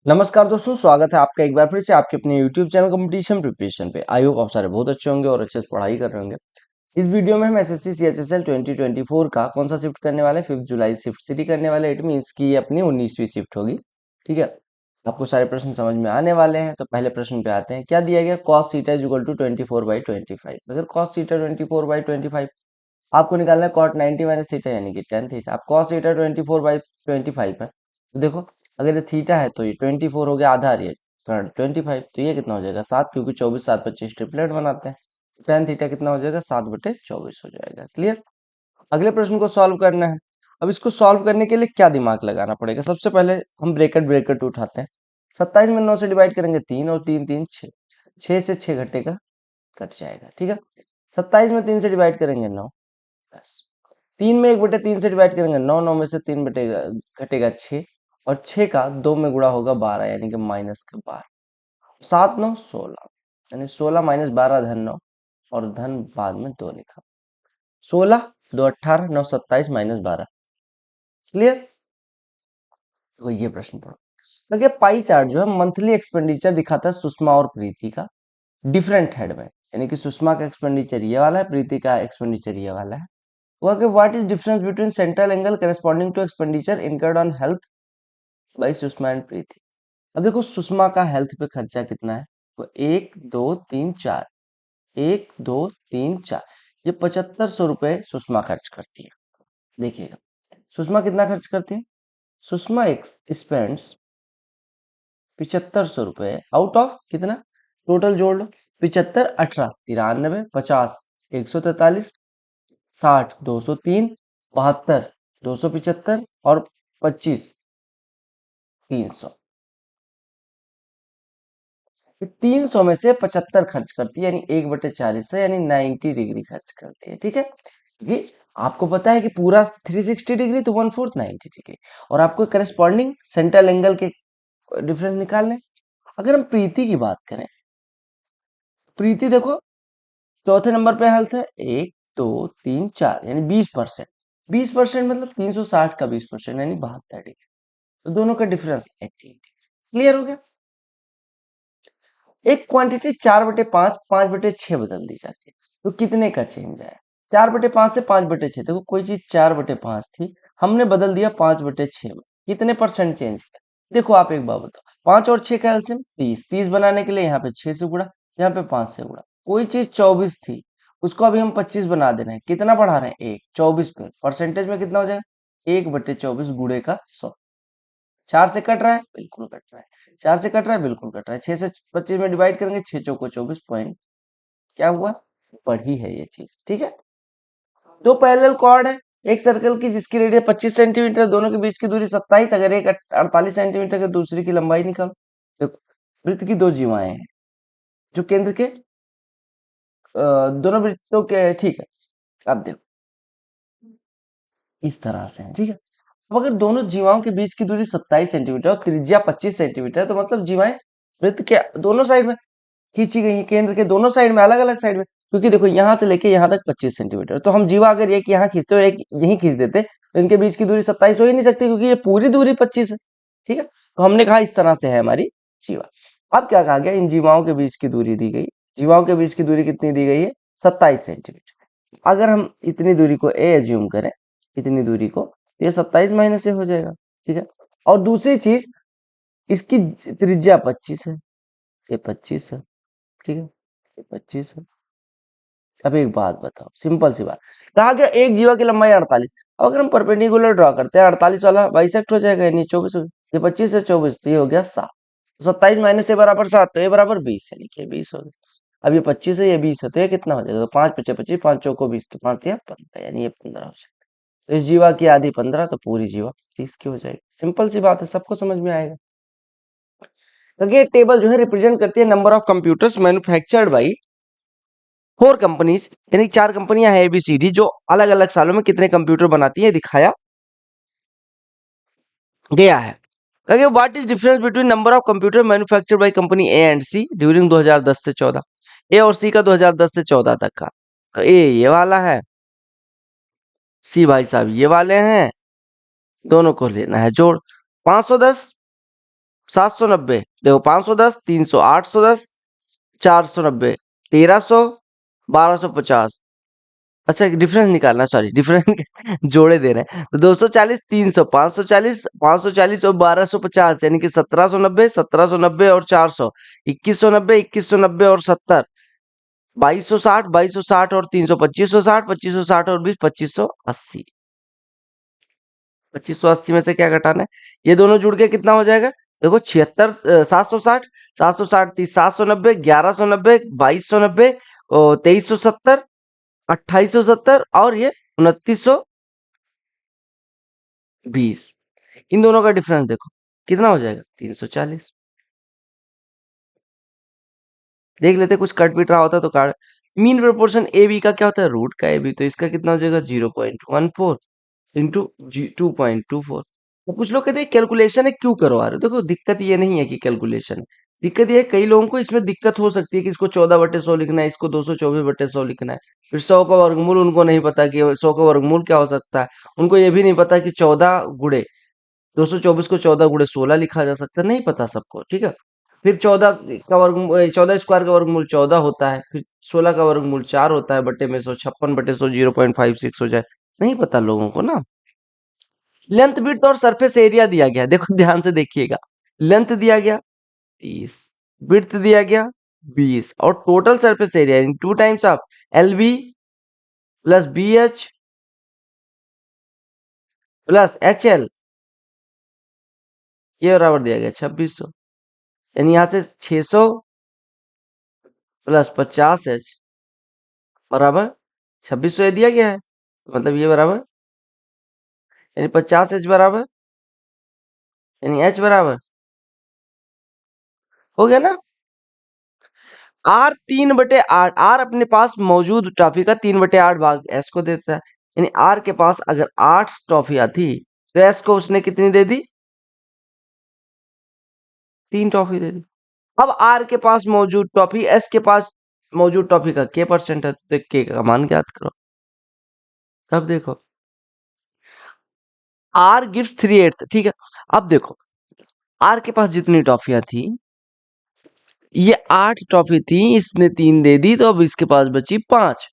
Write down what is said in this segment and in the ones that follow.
नमस्कार दोस्तों, स्वागत है आपका एक बार फिर से आपके अपने YouTube चैनल कंपटीशन प्रिपरेशन पे। आई होप आप सारे बहुत अच्छे होंगे और अच्छे से पढ़ाई कर रहे होंगे। इस वीडियो में हम एसएससी सीएचएसएल 2024 का कौन सा शिफ्ट करने वाले, 5 जुलाई शिफ्ट 3 करने वाले। इट मीन्स की ये अपनी 19वीं शिफ्ट होगी। ठीक है, आपको सारे प्रश्न समझ में आने वाले हैं। तो पहले प्रश्न पे आते हैं। क्या दिया गया? cos theta is equal to 24/25। अगर cos थीटा 24/25 आपको निकालना है cot 90 माइनस थीटा यानी कि tan थीटा। अब cos थीटा 24/25 है, तो देखो अगर ये थीटा है तो ये 24 हो गया आधा, और ये 25, तो ये कितना हो जाएगा 7, क्योंकि 24 7 25 ट्रिपलेट बनाते हैं। tan थीटा कितना हो जाएगा 7/24 हो जाएगा। क्लियर। अगले प्रश्न को सॉल्व करना है। अब इसको सॉल्व करने के लिए क्या दिमाग लगाना पड़ेगा? सबसे पहले हम ब्रैकेट ब्रैकेट उठाते हैं। 27 में 9 से डिवाइड करेंगे 3, और 3 3 6, 6 से 6 घटेगा, कट जाएगा। ठीक है, 27 में 3 से डिवाइड करेंगे 9, बस 3 में 1/3 से डिवाइड करेंगे 9, 9 में से 3 बटेगा घटेगा 6, और 6 का 2 में गुणा होगा 12, यानी कि माइनस का 12। 7 9 16, यानी 16 माइनस 12 धन 9, और धन बाद में 2 लिखा। 16 2 18, 9 27 माइनस 12। क्लियर। तो ये प्रश्न पढ़ो। देखिए पाई चार्ट जो है मंथली एक्सपेंडिचर दिखाता है सुषमा और प्रीति का डिफरेंट हेड में, यानी कि सुषमा का एक्सपेंडिचर ये वाला है, प्रीति का एक्सपेंडिचर ये वाला है। वो कि what is difference between central angle corresponding to expenditure incurred on health by Sushma and Preeti. अब देखो सुषमा का हेल्थ पे खर्चा कितना है, तो 1 2 3 4, 1 2 3 4, ये 7500 रुपए सुषमा खर्च करती है। देखिएगा सुषमा कितना खर्च करती है। सुषमा एक स्पेंड्स 7500 रुपए आउट ऑफ कितना, टोटल जोड़ लो। 75 18 93 50 143 60 203 72 275 और 25 300। 300 में से 75 खर्च करती है, यानी 1/40 से, यानी 90 डिग्री खर्च करती है। ठीक है, ये आपको पता है कि पूरा 360 डिग्री तो 1/4 90 डिग्री, और आपको करस्पॉन्डिंग सेंट्रल एंगल के डिफरेंस निकालने। अगर हम प्रीति की बात करें, प्रीति देखो चौथे नंबर पे हेल्थ है, 1 2 3 4, यानी 20%। 20% मतलब 360 का 20%, यानी 72 डिग्री। तो दोनों का डिफरेंस 80 डिग्री। क्लियर हो गया। एक क्वांटिटी 4/5 5/6 बदल दी जाती है, तो कितने का चेंज आया? 4/5 से 5/6, देखो कोई चीज 4/5 थी, हमने बदल दिया 5/6 में, कितने परसेंट चेंज किया? देखो आप एक बात बताओ, 5 और 6 का एलसीएम 30, 30 बनाने के लिए यहाँ पे 6 से गुणा, यहाँ पे 5 से गुणा। कोई चीज 24 थी, उसको अभी हम 25 बना दे रहे हैं, कितना बढ़ा रहे हैं? 1, 24 पे परसेंटेज में कितना हो जाएगा? 1/24 गुणे का 100। 4 से कट रहा है, बिल्कुल कट रहा है। 4 से कट रहा है, बिल्कुल कट रहा है। 6 से 25 में डिवाइड करेंगे, 6 चौको 24 पॉइंट, क्या हुआ? बढ़ी है ये चीज। ठीक है, दो पैरेलल कॉर्ड है एक सर्कल की जिसकी रेडियस 25 सेंटीमीटर, दोनों के बीच की दूरी 27, अगर एक 48 सेंटीमीटर के दूसरी की लंबाई निकालो। देखो वृत्त की दो जीवाएं हैं जो केंद्र के दोनों वृत्तों के, ठीक है, अब देखो इस तरह से है। ठीक है, अब अगर दोनों जीवाओं के बीच की दूरी 27 सेंटीमीटर और त्रिज्या 25 सेंटीमीटर है, तो मतलब जीवाएं वृत्त के दोनों साइड में खींची गई है, केंद्र के दोनों साइड में, अलग अलग साइड में। क्योंकि देखो यहाँ से लेके यहाँ तक 25 सेंटीमीटर, तो हम जीवा अगर एक यहाँ खींचते हो एक यहीं खींच देते, तो इनके बीच की दूरी 27 हो ही नहीं सकती, क्योंकि ये पूरी दूरी 25 है। ठीक है, तो हमने कहा इस तरह से है हमारी जीवा। अब क्या कहा गया, इन जीवाओं के बीच की दूरी दी गई, जीवाओं के बीच की दूरी कितनी दी गई है? 27 सेंटीमीटर। अगर हम इतनी दूरी को ए एज्यूम करें, इतनी दूरी को, तो ये 27 माइनस ए हो जाएगा। ठीक है, और दूसरी चीज, इसकी त्रिज्या 25 है, ये 25 है। ठीक है, ये 25 है। अब एक बात बताओ, सिंपल सी बात, कहा गया एक जीवा की लंबाई 48। अब अगर हम परपेंडिकुलर ड्रॉ करते हैं, 48 वाला बाइसेक्ट हो जाएगा, यानी 24 ये 25 है 24, तो ये हो गया 7। 27 माइनस ए बराबर 7, तो ये बराबर 20, यानी कि 20 हो गया। अब ये 25 है, ये 20 है, तो ये कितना हो जाएगा? तो 5 5 25, 5 चौको 20, तो 5 या 15, यानी ये 15 हो जाएगा। तो इस जीवा की आधी 15, तो पूरी जीवा 30 की हो जाएगी। सिंपल सी बात है, सबको समझ में आएगा। क्योंकि ये टेबल जो है रिप्रेजेंट करती है number of computers manufactured by 4 companies, यानी 4 कंपनियां हैं एबीसीडी, जो अलग अलग सालों में कितने कंप्यूटर बनाती है दिखाया गया है। अगर what is difference between number of computer manufactured by company A and C during 2010 से 14, ए और सी का 2010 से 14 तक का। तो ए ये वाला है, सी भाई साहब ये वाले हैं, दोनों को लेना है जोड़। 510 790 देखो, 510, 300, 810, 490, 1300, 1250। अच्छा, डिफरेंस निकालना, सॉरी डिफरेंस जोड़े दे रहे हैं तो 240, 300, 540, 540 और 1250, यानी कि 1790, 1790 और 400, 2190, 2190 और 70, 2260, 2260 और 300, 2560, 2560 और 20, 2580। 2580 में से क्या घटाना है? ये दोनों जुड़ के कितना हो जाएगा? देखो, 76, 760, 760, 30, 790, 1190, 2290, 2370, 2870 और ये 2920। इन दोनों का डिफरेंस देखो कितना हो जाएगा? 340। देख लेते, कुछ कट पीट रहा होता तो काट। मीन प्रोपोर्शन ए बी का क्या होता है? रूट का ए बी, तो इसका कितना हो जाएगा? 0.14 इंटू 2.24। तो कुछ लोग कहते हैं कैलकुलेशन है क्यों करवा रहे हो? देखो, दिक्कत ये नहीं है कि कैलकुलेशन है, दिक्कत ये है कई लोगों को इसमें दिक्कत हो सकती है कि इसको 14/100 लिखना है, इसको 224/100 लिखना है, फिर 100 का वर्गमूल उनको नहीं पता कि 100 का वर्गमूल क्या हो सकता है। उनको ये भी नहीं पता कि 14 गुणे 224 को 14 गुणे 16 लिखा जा सकता है, नहीं पता सबको, ठीक है। फिर 14 का वर्गमूल, 14 स्क्वायर का वर्गमूल 14 होता है, फिर 16 का वर्गमूल 4 होता है, बट्टे में 100, 56/100 0.56 हो जाए, नहीं पता लोगों को ना। लेंथ विड्थ और सरफेस एरिया दिया गया है। देखो ध्यान से देखिएगा, लेंथ दिया गया 30, विड्थ दिया गया 20 और total surface area in 2 times of L B plus B H plus H L, ये बराबर दिया गया 2600। यानी यहां से 600 प्लस 50 एच बराबर 2600 ये दिया गया है, मतलब ये बराबर, यानी 50 एच बराबर, यानी एच बराबर हो गया ना। आर 3/8, आर अपने पास मौजूद टॉफी का 3/8 भाग एस को देता है। यानी आर के पास अगर 8 टॉफियां थी तो एस को उसने कितनी दे दी? 3 टॉफी दे दी। अब आर के पास मौजूद टॉफी, एस के पास मौजूद टॉफी का के परसेंट है, तो के का मान ज्ञात करो। अब देखो, आर गिव्स 3/8, ठीक है। अब देखो, आर के पास जितनी टॉफियां थी, ये 8 टॉफी थी, इसने 3 दे दी, तो अब इसके पास बची 5,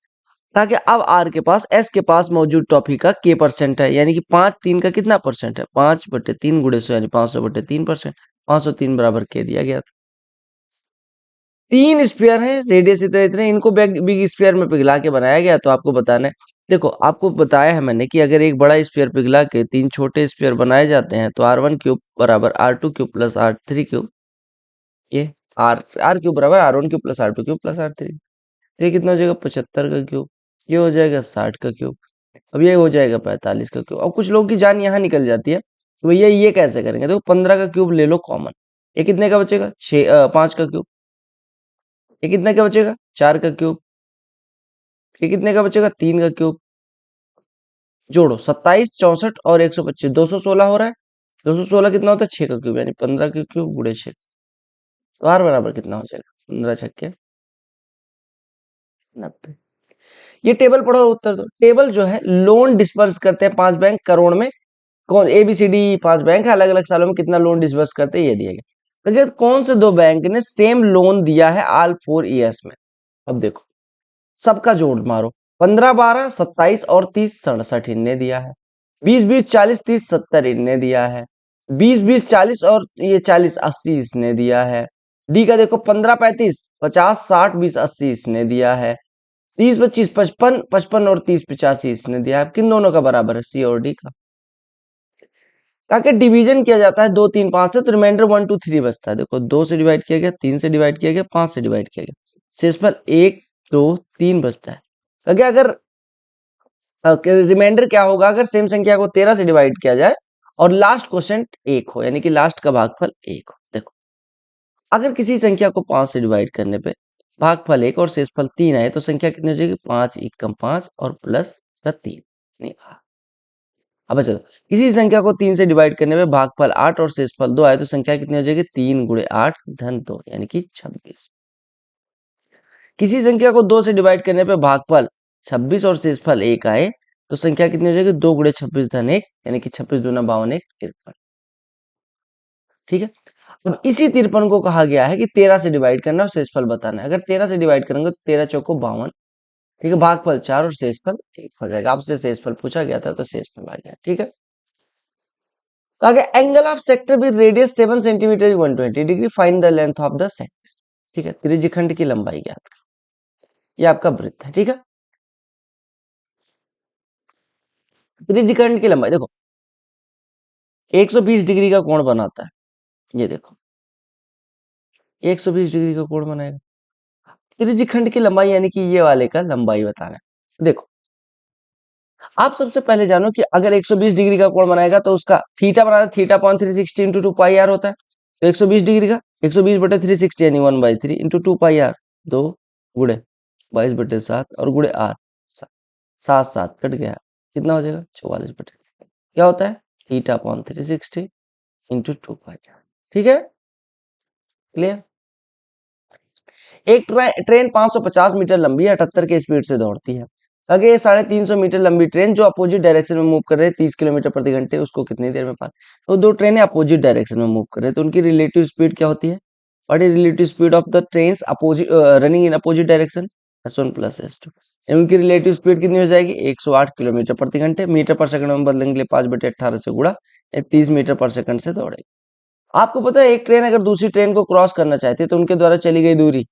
ताकि अब आर के पास एस के पास मौजूद टॉफी का के परसेंट है, यानी कि 5 3 का कितना परसेंट है? 5/3 गुणे 100, यानी 500/3%। 503 बराबर के दिया गया था। 3 स्फीयर है, रेडियस इतने इतने, इनको बिग स्फीयर में पिघला के बनाया गया, तो आपको बताना है। देखो, आपको बताया है मैंने कि अगर एक बड़ा स्फीयर पिघला के 3 छोटे स्फीयर बनाए जाते हैं तो r1³ बराबर r2³ प्लस r3³, ये r3³ बराबर r1³ plus r2³ plus r3। ये कितना हो जाएगा? 75 का क्यूब। ये हो जाएगा 60 का क्यूब। अब ये हो जाएगा 45 का क्यूब। और कुछ लोगों की जान यहाँ निकल जाती है, तो भैया ये कैसे करेंगे? देखो, 15 का क्यूब ले लो कॉमन, ये कितने का बचेगा? 5 का क्यूब। ये कितने का बचेगा? 4 का क्यूब। ये कितने का बचेगा? 3 का क्यूब। जोड़ो, 27, 64 और 125, 216 हो रहा है। 216 कितना होता है? 6 का क्यूब, यानी 15 के क्यूब गुणे 6। तो आर बराबर कितना हो जाएगा? 15 छक्के 90। ये टेबल पढ़ो और उत्तर दो। टेबल जो है, लोन डिस्पर्स करते हैं 5 बैंक करोड़ में, कौन? ABCD 5 बैंक है, अलग अलग सालों में कितना लोन डिसबर्स करते हैं ये दिया गया। तो कौन से 2 बैंक ने सेम लोन दिया है ऑल 4 ईयर्स में? अब देखो, सबका जोड़ मारो, 15 12 27 और 30 67 इनने दिया है। 20 20 40 30 70 इनने दिया है। 20 20 40 और ये 40 80 इसने दिया है। डी का देखो, 15 35 50 60 20 80 इसने दिया है। 30 25 55 55 और 30 85 इसने दिया है। किन दोनों का बराबर है? सी और डी का। ताकि डिवीजन किया जाता है 2 3 5 से, तो रिमाइंडर 1 2 3 बचता है। देखो, 2 से डिवाइड किया गया, 3 से डिवाइड किया गया, 5 से डिवाइड किया गया, शेषफल 1 2 3 बचता है। ताकि अगर रिमाइंडर क्या होगा? अगर सेम संख्या को 13 से डिवाइड किया जाए और लास्ट क्वेश्चन 1 हो, यानी कि लास्ट का भागफल 1 हो। देखो, अगर किसी संख्या को 5 से डिवाइड करने पे भागफल 1 और शेषफल 3 आए, तो संख्या कितनी हो जाएगी? 5 एकम 5 और प्लस का 3। नहीं, अब चलो, किसी संख्या को 3 से डिवाइड करने में भागफल 8 और शेषफल 2 आए, तो संख्या कितनी हो जाएगी? 3 गुणे 8 धन 2, यानी कि 26। किसी संख्या को 2 से डिवाइड करने पे भागफल 26 और शेषफल 1 आए, तो संख्या कितनी हो जाएगी? 2 गुणे 26 धन 1, यानी कि 26 दूना 52 1 53। ठीक है। अब इसी 53 को कहा गया है कि 13 से डिवाइड करना और शेषफल बताना है। अगर 13 से डिवाइड करेंगे तो 13 चौको 52, ठीक है, भागफल 4 और शेषफल 1 हो जाएगा। आपसे शेषफल पूछा गया था तो शेषफल आ गया, ठीक है। कहा गया angle of sector with radius 7 centimetre 120 degree, find the length of the sector, ठीक है, त्रिज्यखंड की लंबाई ज्ञात कर। ये आपका वृत्त है, ठीक है। त्रिज्यखंड की लंबाई देखो 120 डिग्री का कोण बनाता है, ये देखो 120 डिग्री का कोण बनाएगा। त्रिज्यखंड की लंबाई यानी कि ये वाले का लंबाई बताना है। देखो आप सबसे पहले जानो कि अगर 120 डिग्री का कोण बनाएगा तो उसका थीटा बनाना, theta upon 360 into 2 pi R होता है। तो 120 डिग्री का 120 बटे 360 यानी 1/3 इंटू 2 पाई आर, 2 गुणे 22 बटे 7 और गुणे आर, 7 7 कट गया, कितना हो जाएगा 44 बटे, क्या होता है theta upon 360 into 2 pi R, ठीक है, क्लियर। एक ट्रेन 550 मीटर लंबी है, 78 के स्पीड से दौड़ती है। अगर ये 350 मीटर लंबी ट्रेन जो अपोजिट डायरेक्शन में मूव कर रहे हैं 30 किलोमीटर प्रति घंटे, उसको कितनी देर में पार, तो दो ट्रेनें अपोजिट डायरेक्शन में मूव कर रहे हैं तो उनकी रिलेटिव स्पीड क्या होती है, what is relative speed of the train opposite running in opposite direction, S1 plus S2। उनकी रिलेटिव स्पीड कितनी हो जाएगी 108 किलोमीटर प्रति घंटे, मीटर पर सेकंड में बदलेंगे 5/18 से गुणा 30 मीटर पर सेकंड से दौड़ेगी। आपको पता है एक ट्रेन अगर दूसरी ट्रेन को क्रॉस करना चाहती है तो उनके द्वारा चली गई दूरी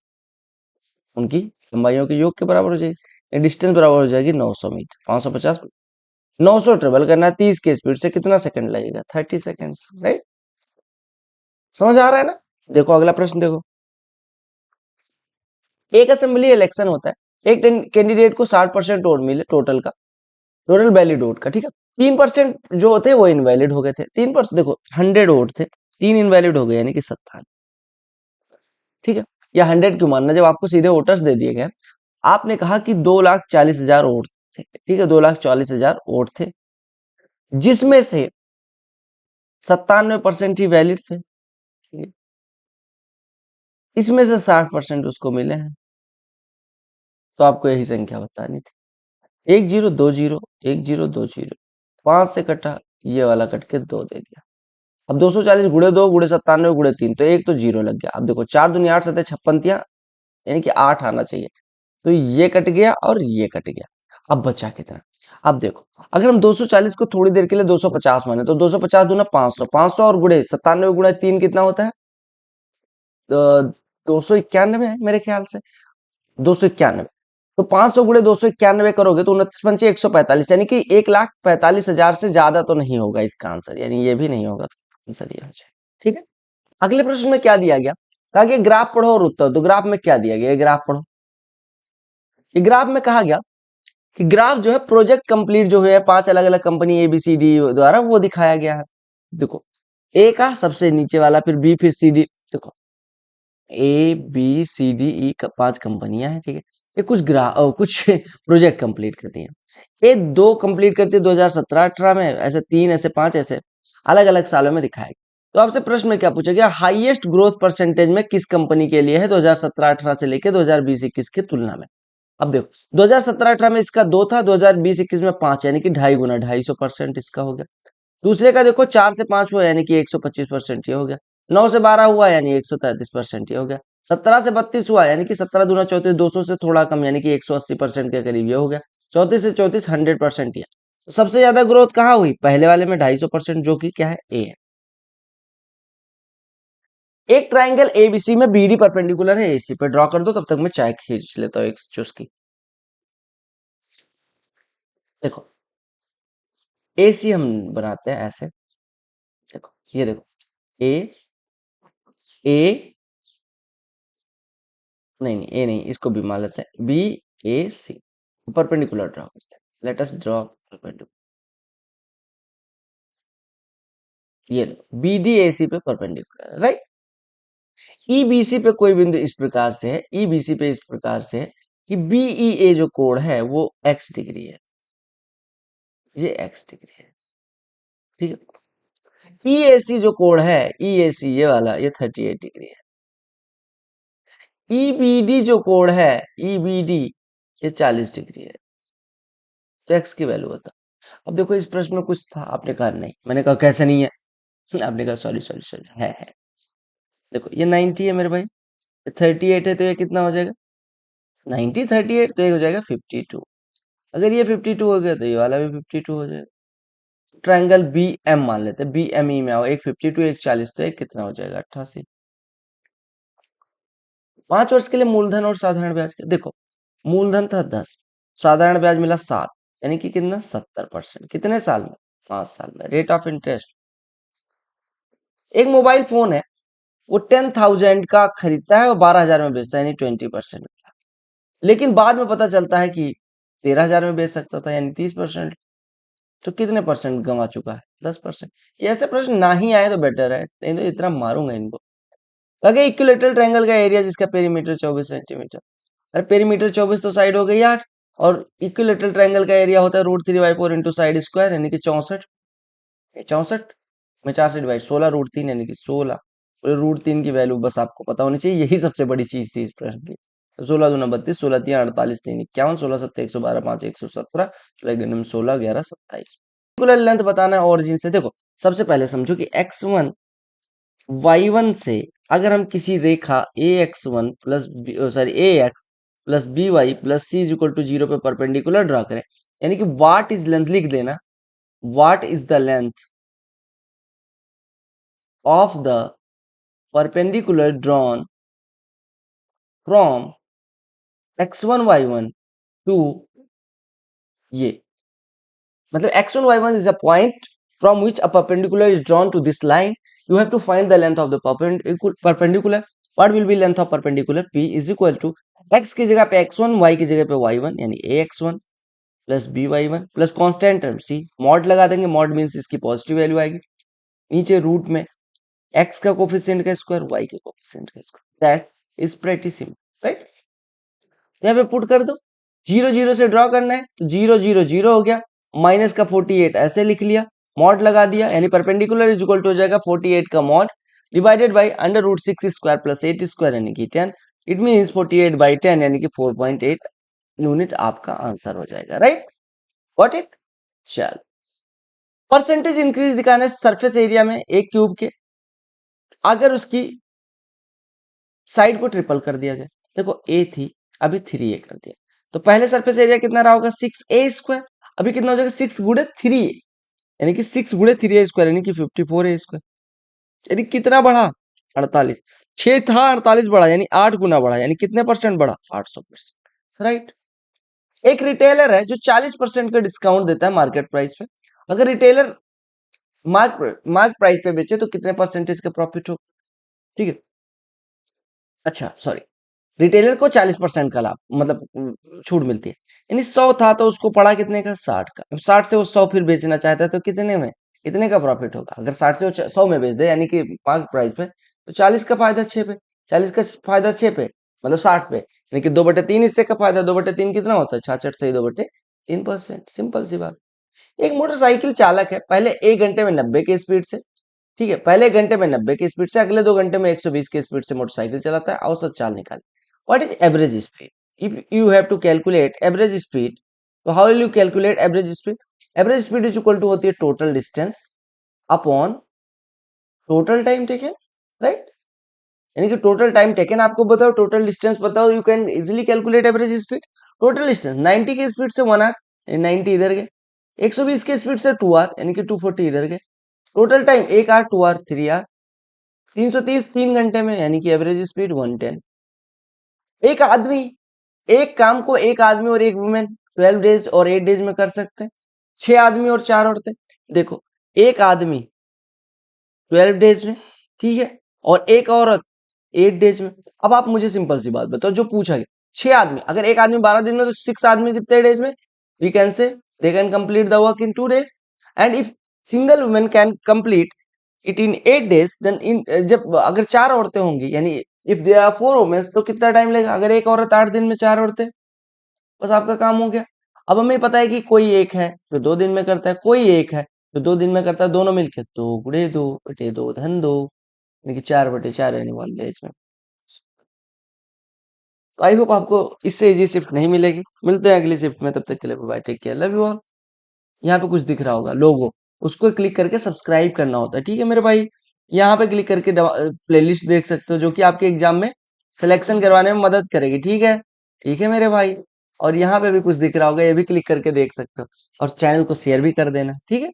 उनकी लंबाइयों के योग के बराबर हो जाएगी। डिस्टेंस बराबर हो जाएगी 900 मीटर, 550 900 ट्रेवल करना है 30 के स्पीड से, कितना सेकंड लगेगा 30 सेकंड्स, राइट। समझ आ रहा है ना। देखो अगला प्रश्न देखो, एक असेंबली इलेक्शन होता है, एक कैंडिडेट को 60% वोट मिले टोटल का, टोटल वैलिड वोट का, ठीक है। 3% जो होते हैं वो इनवैलिड हो गए थे, 3% देखो 100 वोट थे, 3 इनवैलिड हो गए यानी कि 57, ठीक है। या 100 क्यों मानना, जब आपको सीधे वोटर्स दे दिए गए, आपने कहा कि 2,40,000 वोट थे, ठीक है, 2,40,000 वोट थे, जिसमें से 97% ही वैलिड थे, ठीक है? इसमें से 60% उसको मिले हैं, तो आपको यही संख्या बतानी थी। 1 0 2 0 1 0 2 0, 5 से कटा, ये वाला कट के 2 दे दिया। अब 240 गुणे 2 गुणे 97 गुणे 3, तो एक तो जीरो लग गया। अब देखो 4 दूनी 8 सतह 56 यानी कि 8 आना चाहिए, तो ये कट गया और ये कट गया। अब बचा कितना, अब देखो अगर हम 240 को थोड़ी देर के लिए 250 माने तो 250 दूना 500, 500 और गुणे 97 गुणे 3 कितना होता है, 291 है मेरे ख्याल से, 291। तो 500 गुणे 291 करोगे तो 29 1 145 यानी कि 1,45,000 से ज्यादा तो नहीं होगा इसका आंसर, यानी ये भी नहीं होगा, तो आंसर ये हो जाए, ठीक है। अगले प्रश्न में क्या दिया गया, कहा कि ग्राफ पढ़ो और उत्तर, तो ग्राफ में क्या दिया गया, ग्राफ पढ़ो। ये ग्राफ में कहा गया कि ग्राफ जो है प्रोजेक्ट कंप्लीट जो है 5 अलग अलग कंपनी ABCD द्वारा वो दिखाया गया है। देखो ए का सबसे नीचे वाला, फिर बी, फिर सी डी, देखो ABCDE का 5 कंपनियां हैं, ठीक है। ये कुछ प्रोजेक्ट कंप्लीट करती हैं, ये 2 कंप्लीट करती है 2017-18 में, ऐसे 3 ऐसे 5 ऐसे अलग अलग सालों में दिखाया गया। तो आपसे प्रश्न में क्या पूछा गया, हाईएस्ट ग्रोथ परसेंटेज में किस कंपनी के लिए है 2017-18 से लेकर 2020-21 की तुलना में। अब देखो 2017-18 में इसका 2 था, 2020-21 में 5, यानी कि 2.5 गुना, 250% इसका हो गया। दूसरे का देखो 4 से 5 हुआ यानी कि 125% ये हो गया, 9 से 12 हुआ यानी 133% ये हो गया, 17 से 32 हुआ यानी कि 17 दूना 34, 200 से थोड़ा कम यानी कि 180% के करीब ये हो गया, 34 से 34 100% ये। तो सबसे ज्यादा ग्रोथ कहाँ हुई, पहले वाले में 250%, जो कि क्या है ए है। एक ट्राइंगल ABC में BD परपेंडिकुलर है AC पे, ड्रॉ कर दो, तब तक मैं चाय खींच लेता हूँ एक चुस्की। देखो AC हम बनाते हैं ऐसे, देखो ये देखो ए ए नहीं नहीं ए नहीं, इसको भी मान लेते हैं BAC, परपेंडिकुलर ड्रॉ करते हैं, लेट अस ड्रॉ परपेंडिकुलर, ये लो BDAC पे परपेंडिकुलर, राइट। EBC पे कोई बिंदु इस प्रकार से है, EBC पे इस प्रकार से है कि BEA जो कोण है वो x डिग्री है, ये x डिग्री है, ठीक है। EAC जो कोण है, EAC ये वाला, ये 38 डिग्री है। EBD जो कोण है, EBD ये 40 डिग्री है। तो x की वैल्यू बता। अब देखो इस प्रश्न में कुछ था, आपने कहा नहीं, मैंने कहा कैसे नहीं है, आपने कहा सॉरी सॉरी सॉरी है। देखो ये 90 है मेरे भाई, 38 है तो ये कितना हो जाएगा 90 38, तो ये हो जाएगा 52। अगर ये 52 हो गया तो ये वाला भी 52 हो जाएगा। ट्राइंगल बी एम मान लेते हैं, बी एम ई में आओ, एक 52 एक 40, तो एक कितना हो जाएगा 88। 5 वर्ष के लिए मूलधन और साधारण ब्याज के देखो, मूलधन था 10, साधारण ब्याज मिला 7, यानी कि कितना 70%, कितने साल में 5 साल में। रेट ऑफ इंटरेस्ट, एक मोबाइल फोन है, वो 10,000 का खरीदता है और 12,000 में बेचता है, यानी 20%। लेकिन बाद में पता चलता है कि 13,000 में बेच सकता था, यानी 30%। तो कितने परसेंट गंवा चुका है 10%। ये ऐसे प्रश्न ना ही आए तो बेटर है, नहीं तो इतना मारूंगा इनको। अगर इक्विलेटरल ट्रायंगल का एरिया जिसका पेरीमीटर 24 सेंटीमीटर, अरे पेरीमीटर 24 तो साइड हो गई 8, और इक्विलेटरल ट्रायंगल का एरिया होता है √3/4 इंटू साइड स्क्वायर, यानी कि 64। 64 में 4 से डिवाइड, 16 √3 यानी कि 16। √3 की वैल्यू बस आपको पता होनी चाहिए, यही सबसे बड़ी चीज थी इस प्रश्न की। तो 16×2 = 32, 16×3 = 48, 3×51, 16×7 = 112, 5 117, 16×11 27। पर्टिकुलर लेंथ बताना है ओरिजिन से। देखो सबसे पहले समझो कि x1 y1 से अगर हम किसी रेखा ax1 plus sorry ax plus by plus c is equal to 0 पे परपेंडिकुलर ड्रा करें, यानी कि व्हाट इज लेंथ लिख देना, what is the length of the perpendicular drawn from x1 y1 to ये, मतलब x1 y1 is a point from which a perpendicular is drawn to this line. You have to find the length of the perpendicular. What will be length of perpendicular? P is equal to x की जगह पे x1, y की जगह पे y1, यानी ax1 plus by1 plus constant term c, mod लगा देंगे, mod means इसकी पॉजिटिव वैल्यू आएगी, नीचे रूट में x का कोफिशिएंट का स्क्वायर, y के कोफिशिएंट का square. That is pretty simple, right. यहाँ पे पुट कर दो, 0 0 से ड्रॉ करना है तो 0 0 0 हो गया, माइनस का 48 ऐसे लिख लिया, मॉड लगा दिया, यानी परपेंडिकुलर इज इक्वल टू हो जाएगा 48 का mod divided by √6 square plus 8 square, यानी कि 10। इट मीन्स 48/10 यानी कि 4.8 यूनिट आपका आंसर हो जाएगा, राइट। व्हाट इट, चल परसेंटेज इंक्रीज दिखाना है सरफेस एरिया में एक क्यूब के, अगर उसकी साइड को ट्रिपल कर दिया जाए। देखो ए थी, अभी 3a कर दिया, तो पहले सरफेस एरिया कितना रहा होगा 6a², अभी कितना हो जाएगा 6 × 3a, यानी कि 6 × 3a² यानी कि 54a², यानी कितना बढ़ा 48, 6 था 48 बढ़ा, यानी 8 गुना बढ़ा, यानी कितने परसेंट बढ़ा 800%, राइट। एक रिटेलर है जो 40% का डिस्काउंट देता है मार्केट प्राइस पे, अगर रिटेलर मार्क प्राइस पे बेचे तो कितने परसेंटेज का प्रॉफिट हो, ठीक है। अच्छा सॉरी, रिटेलर को 40% का लाभ मतलब छूट मिलती है, यानी 100 था तो उसको पड़ा कितने का 60 का, अब 60 से वो 100 फिर बेचना चाहता है तो कितने में, कितने का प्रॉफिट होगा। अगर 60 से वो 100 में बेच दे यानी कि मार्क प्राइस पे, तो 40 का फायदा 6 पे, 40 का फायदा 6 पे मतलब 60 पे, यानी कि 2/3 हिस्से का फायदा, 2/3 कितना होता है 66 से 2/3%, सिंपल सी बात। एक मोटरसाइकिल चालक है, पहले 1 घंटे में 90 की स्पीड से, ठीक है, पहले 1 घंटे में 90 की स्पीड से, अगले 2 घंटे में 120 की स्पीड से मोटरसाइकिल चलाता है, औसत चाल निकाल। What is average speed, if you have to calculate average speed, तो how will you calculate average speed. Average speed is equal to होती है total distance upon total time taken, right. यानी कि टोटल टाइम टेकन आपको बताओ, total distance बताओ, you can easily calculate average speed. Total distance 90 की speed से 1 our, 90 इधर गए, 120 की स्पीड से 2 आवर, यानी कि 240 इधर गए, total time 1 hour 2 hour 3 hour, 330 3 घंटे में, यानी कि एवरेज स्पीड 110। एक आदमी, एक काम को एक आदमी और एक वुमेन 12 डेज और 8 डेज में कर सकते हैं, 6 आदमी और 4 औरतें। देखो एक आदमी 12 डेज में, ठीक है, और एक औरत 8 डेज में। अब आप मुझे सिंपल सी बात बताओ, जो पूछा गया 6 आदमी, अगर एक आदमी 12 दिन में, तो 6 आदमी कितने डेज में, we can say they can complete the work in 2 days, and if single women can complete it in 8 days, then in जब अगर 4 औरतें होंगी, यानी इफ देयर आर 4 वुमेन्स, तो कितना टाइम लगेगा, अगर एक औरत 8 दिन में 4 औरतें, बस आपका काम हो गया। अब हमें पता है कि कोई एक है जो 2 दिन में करता है, कोई एक है जो 2 दिन में करता है, दोनों मिलके 2 × 2 = 2 धन 2, यानी कि 4/4 यानी 1 डेज में। तो आई होप आपको इससे इजी शिफ्ट नहीं मिलेगी, मिलते हैं अगली शिफ्ट में, तब तक के लिए bye, take care, love you all. यहाँ पे कुछ दिख रहा होगा लोगो, उसको क्लिक करके सब्सक्राइब करना होता है, ठीक है मेरे भाई। यहाँ पे क्लिक करके प्लेलिस्ट देख सकते हो, जो कि आपके एग्जाम में सिलेक्शन करवाने में मदद करेगी। ठीक है मेरे भाई। और यहाँ पे भी कुछ दिख रहा होगा, ये भी क्लिक करके देख सकते हो, और चैनल को शेयर भी कर देना। ठीक है।